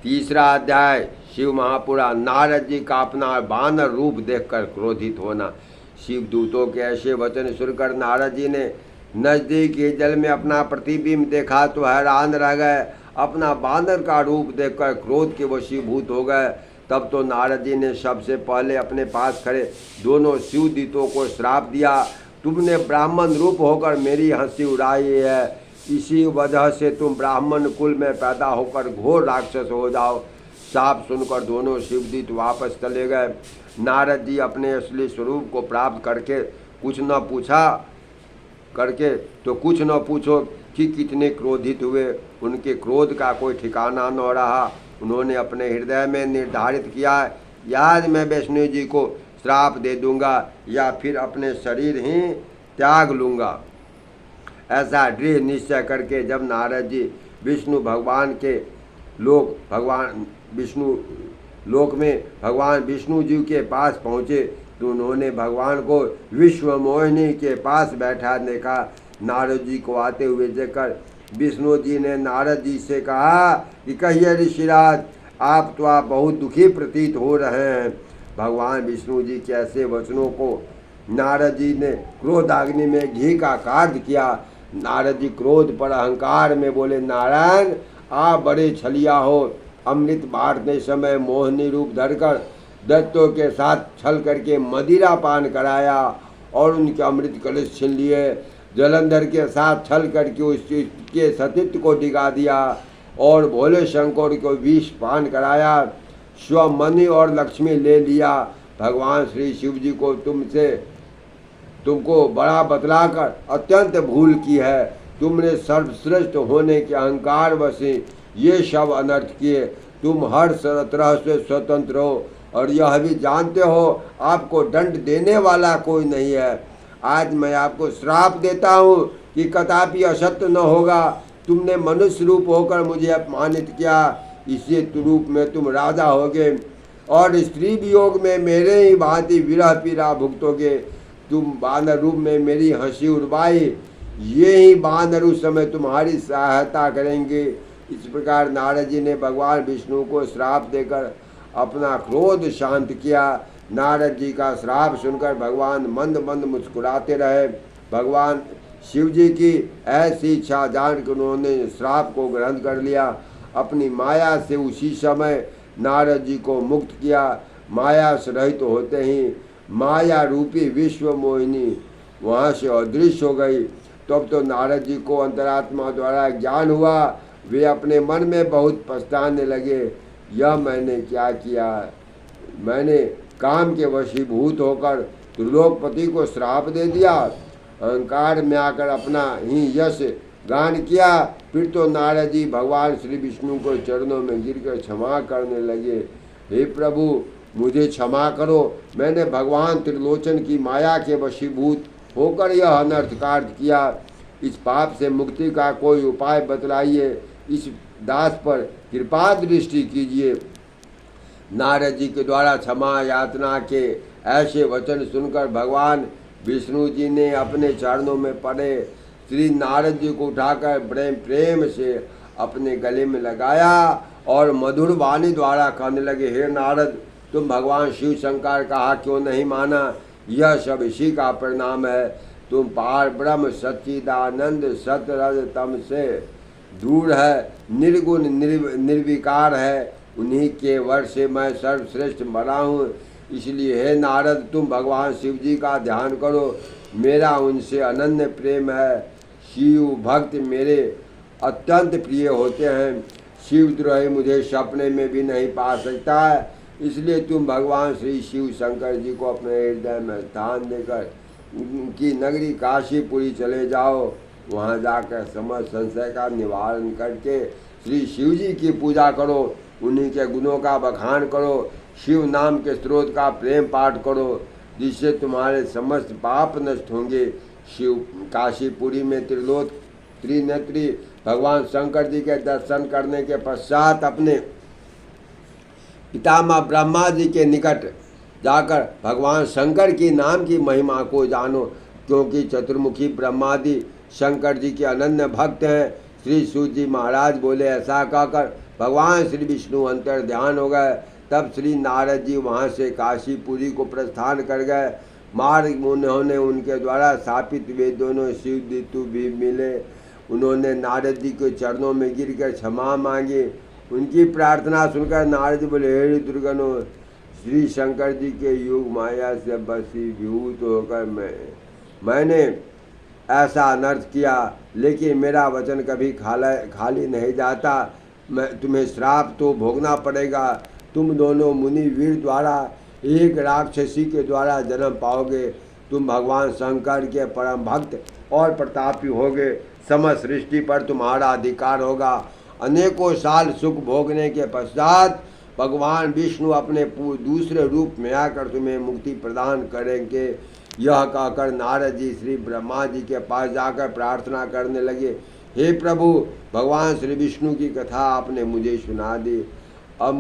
तीसरा अध्याय शिव महापुराण। नारद जी का अपना बानर रूप देखकर क्रोधित होना। शिव दूतों के ऐसे वचन सुनकर नारद जी ने नजदीक के जल में अपना प्रतिबिंब देखा तो हैरान रह गए। अपना बानर का रूप देखकर क्रोध के वशीभूत हो गए। तब तो नारद जी ने सबसे पहले अपने पास खड़े दोनों शिव दूतों को श्राप दिया, तुमने ब्राह्मण रूप होकर मेरी हंसी उड़ाई है, इसी वजह से तुम ब्राह्मण कुल में पैदा होकर घोर राक्षस हो जाओ। साफ सुनकर दोनों शिवदूत वापस चले गए। नारद जी अपने असली स्वरूप को प्राप्त करके कुछ न पूछो कि कितने क्रोधित हुए। उनके क्रोध का कोई ठिकाना न रहा। उन्होंने अपने हृदय में निर्धारित किया, आज मैं विष्णु जी को श्राप दे दूंगा या फिर अपने शरीर ही त्याग लूँगा। ऐसा दृढ़ निश्चय करके जब नारद जी विष्णु लोक में भगवान विष्णु जी के पास पहुँचे तो उन्होंने भगवान को विश्व मोहिनी के पास बैठा देखा। नारद जी को आते हुए देखकर विष्णु जी ने नारद जी से कहा कि कहिए ऋषिराज, आप बहुत दुखी प्रतीत हो रहे हैं। भगवान विष्णु जी के ऐसे वचनों को नारद जी ने क्रोधाग्नि में घी का कार्य किया। नारद जी क्रोध पर अहंकार में बोले, नारायण आप बड़े छलिया हो। अमृत बांटते समय मोहिनी रूप धरकर दैत्यों के साथ छल करके मदिरा पान कराया और उनके अमृत कलश छीन लिए। जलंधर के साथ छल करके उसके सतीत्व को डिगा दिया और भोले शंकर को विष पान कराया। स्वमणि और लक्ष्मी ले लिया। भगवान श्री शिव जी को तुमको बड़ा बतलाकर अत्यंत भूल की है। तुमने सर्वश्रेष्ठ होने के अहंकार वशी ये सब अनर्थ किए। तुम हर तरह से स्वतंत्र हो और यह भी जानते हो आपको दंड देने वाला कोई नहीं है। आज मैं आपको श्राप देता हूँ कि कदापि असत्य न होगा। तुमने मनुष्य रूप होकर मुझे अपमानित किया, इसी रूप में तुम राजा होगे और स्त्री वियोग में मेरे ही भांति विरह पीड़ा भुगतोगे। तुम बानर रूप में मेरी हंसी उड़वाई, ये ही बानर उस समय तुम्हारी सहायता करेंगे। इस प्रकार नारद जी ने भगवान विष्णु को श्राप देकर अपना क्रोध शांत किया। नारद जी का श्राप सुनकर भगवान मंद मंद मुस्कुराते रहे। भगवान शिव जी की ऐसी इच्छा जानकर उन्होंने श्राप को ग्रहण कर लिया। अपनी माया से उसी समय नारद जी को मुक्त किया। माया से रहित होते ही माया रूपी विश्व मोहिनी वहाँ से अदृश्य हो गई। तब तो नारद जी को अंतरात्मा द्वारा ज्ञान हुआ। वे अपने मन में बहुत पछताने लगे, यह मैंने क्या किया। मैंने काम के वशीभूत होकर त्रिलोकपति को श्राप दे दिया। अहंकार में आकर अपना ही यश गान किया। फिर तो नारद जी भगवान श्री विष्णु को चरणों में गिरकर क्षमा करने लगे। हे प्रभु, मुझे क्षमा करो, मैंने भगवान त्रिलोचन की माया के वशीभूत होकर यह अनर्थ कार्य किया। इस पाप से मुक्ति का कोई उपाय बतलाइए, इस दास पर कृपा दृष्टि कीजिए। नारद जी के द्वारा क्षमा यातना के ऐसे वचन सुनकर भगवान विष्णु जी ने अपने चरणों में पड़े श्री नारद जी को उठाकर बड़े प्रेम से अपने गले में लगाया और मधुर वाणी द्वारा कहने लगे, हे नारद, तुम भगवान शिव शंकर कहा क्यों नहीं माना। यह सब इसी का परिणाम है। तुम पार ब्रह्म सच्चिदानंद सतरज तम से दूर है, निर्गुण निर्विकार है। उन्हीं के वर्ष से मैं सर्वश्रेष्ठ बना हूँ। इसलिए हे नारद, तुम भगवान शिव जी का ध्यान करो। मेरा उनसे अनन्य प्रेम है। शिव भक्त मेरे अत्यंत प्रिय होते हैं। शिवद्रोही मुझे सपने में भी नहीं पा सकता है। इसलिए तुम भगवान श्री शिव शंकर जी को अपने हृदय में स्थान देकर उनकी नगरी काशीपुरी चले जाओ। वहाँ जाकर समस्त संशय का निवारण करके श्री शिव जी की पूजा करो। उन्हीं के गुणों का बखान करो। शिव नाम के स्रोत का प्रेम पाठ करो, जिससे तुम्हारे समस्त पाप नष्ट होंगे। शिव काशीपुरी में त्रिनेत्री भगवान शंकर जी के दर्शन करने के पश्चात अपने पितामह ब्रह्मा जी के निकट जाकर भगवान शंकर की नाम की महिमा को जानो, क्योंकि चतुर्मुखी ब्रह्मादि शंकर जी के अनन्य भक्त हैं। श्री सूत जी महाराज बोले, ऐसा कहकर भगवान श्री विष्णु अंतर ध्यान हो गए। तब श्री नारद जी वहाँ से काशीपुरी को प्रस्थान कर गए। मार्ग उन्होंने उनके द्वारा स्थापित वे दोनों शिव दूत भी मिले। उन्होंने नारद जी के चरणों में गिरकर क्षमा मांगी। उनकी प्रार्थना सुनकर नारद जी बोले, हे दुर्गनो, श्री शंकर जी के योग माया से वशीभूत होकर मैंने ऐसा अनर्थ किया, लेकिन मेरा वचन कभी खाली नहीं जाता। मैं तुम्हें श्राप तो भोगना पड़ेगा। तुम दोनों मुनि वीर द्वारा एक राक्षसी के द्वारा जन्म पाओगे। तुम भगवान शंकर के परम भक्त और प्रतापी होगे। समस्त सृष्टि पर तुम्हारा अधिकार होगा। अनेकों साल सुख भोगने के पश्चात भगवान विष्णु अपने दूसरे रूप में आकर तुम्हें मुक्ति प्रदान करेंगे। यह कहकर नारद जी श्री ब्रह्मा जी के पास जाकर प्रार्थना करने लगे, हे प्रभु, भगवान श्री विष्णु की कथा आपने मुझे सुना दी। अब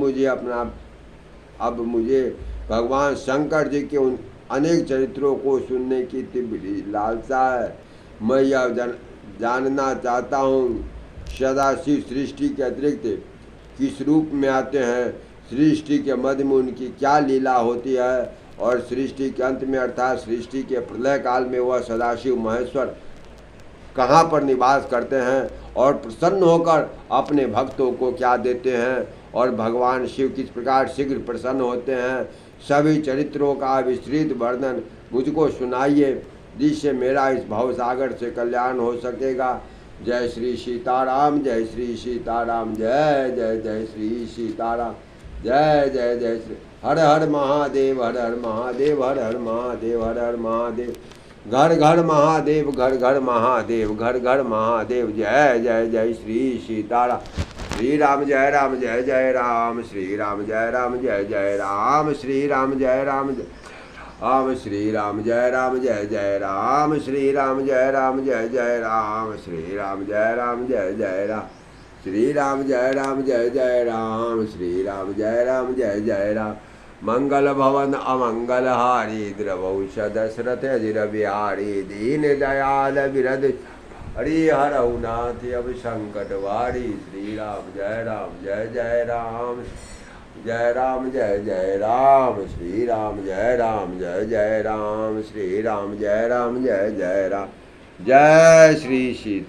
मुझे भगवान शंकर जी के उन अनेक चरित्रों को सुनने की तीव्र लालसा है। मैं यह जानना चाहता हूँ, सदाशिव सृष्टि के अतिरिक्त किस रूप में आते हैं, सृष्टि के मध्य में उनकी क्या लीला होती है, और सृष्टि के अंत में अर्थात सृष्टि के प्रलय काल में वह सदाशिव महेश्वर कहाँ पर निवास करते हैं, और प्रसन्न होकर अपने भक्तों को क्या देते हैं, और भगवान शिव किस प्रकार शीघ्र प्रसन्न होते हैं। सभी चरित्रों का विस्तृत वर्णन मुझको सुनाइए, जिससे मेरा इस भवसागर से कल्याण हो सकेगा। जय श्री सीताराम, जय श्री सीताराम, जय जय जय श्री सीताराम, जय जय जय श्री। हर हर महादेव, हर हर महादेव, हर हर महादेव, हर हर महादेव। घर घर महादेव, घर घर महादेव, घर घर महादेव। जय जय जय श्री सीताराम। श्री राम जय राम, जय जय राम। श्री राम जय राम, जय जय राम। श्री राम जय राम, जय राम। श्री राम जय राम, जय जय राम। श्री राम जय राम, जय जय राम। श्री राम जय राम, जय जय राम। श्री राम जय राम, जय जय राम। श्री राम जय राम, जय जय राम। मंगल भवन अमंगल हारी, द्रवौषध दशरथ अजिर बिहारी, दीन दयाल विरद हरि हरहु नाथ अब संकट वारी। श्री राम जय राम, जय जय राम। जय राम, जय जय राम। श्री राम जय राम, जय जय राम। श्री राम जय राम, जय जय राम। जय श्री सीता।